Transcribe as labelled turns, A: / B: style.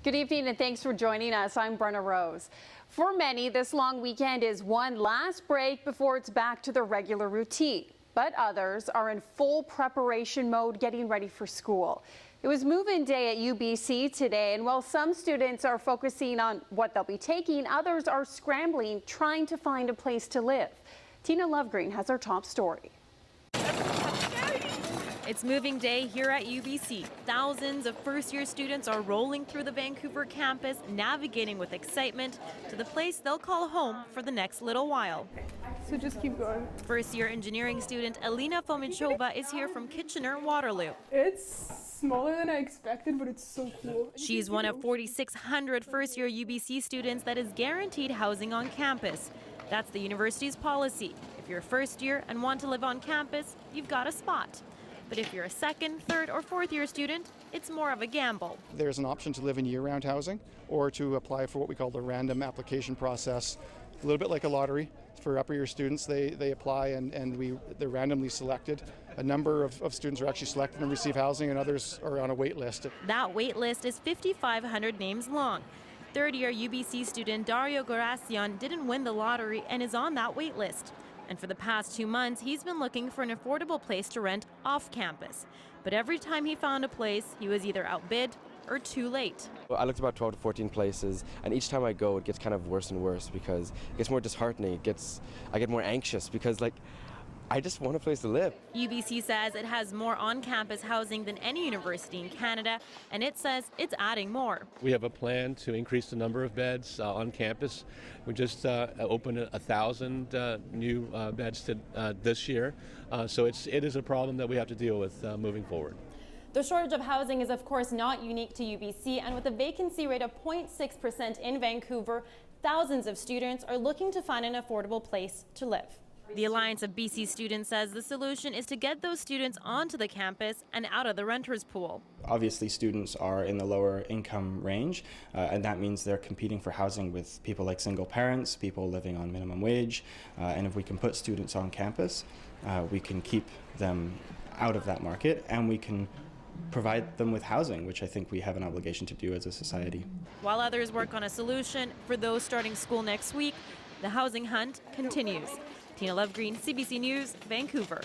A: Good evening and thanks for joining us. I'm BrennaRose. For many, this long weekend is one last break before it's back to their regular routine. But others are in full preparation mode getting ready for school. It was move-in day at UBC today, and while some students are focusing on what they'll be taking, others are scrambling, trying to find a place to live. Tina Lovegreen has our top story.
B: It's moving day here at UBC. Thousands of first-year students are rolling through the Vancouver campus, navigating with excitement to the place they'll call home for the next little while.
C: So just keep going.
B: First-year engineering student Alina Fomichova is here from Kitchener-Waterloo.
C: It's smaller than I expected, but it's so cool.
B: She's one of 4,600 first-year UBC students that is guaranteed housing on campus. That's the university's policy. If you're first year and want to live on campus, you've got a spot. But if you're a second, third, or fourth-year student, it's more of a gamble.
D: There's an option to live in year-round housing or to apply for what we call the random application process. A little bit like a lottery for upper-year students. They apply and they're randomly selected. A number of students are actually selected and receive housing, and others are on a wait list.
B: That wait list is 5,500 names long. Third-year UBC student Dario Goracian didn't win the lottery and is on that wait list. And for the past 2 months, he's been looking for an affordable place to rent off campus. But every time he found a place, he was either outbid or too late.
E: I looked about 12 to 14 places, and each time I go, it gets kind of worse and worse because it gets more disheartening. I get more anxious because, I just want a place to live.
B: UBC says it has more on-campus housing than any university in Canada, and it says it's adding more.
F: We have a plan to increase the number of beds on campus. We just opened 1,000 new beds this year, so it is a problem that we have to deal with moving forward.
G: The shortage of housing is of course not unique to UBC, and with a vacancy rate of 0.6% in Vancouver, thousands of students are looking to find an affordable place to live.
B: The Alliance of BC Students says the solution is to get those students onto the campus and out of the renters pool.
H: Obviously, students are in the lower income range, and that means they're competing for housing with people like single parents, people living on minimum wage, and if we can put students on campus, we can keep them out of that market, and we can provide them with housing, which I think we have an obligation to do as a society.
B: While others work on a solution for those starting school next week, the housing hunt continues. Tina Lovegreen, CBC News, Vancouver.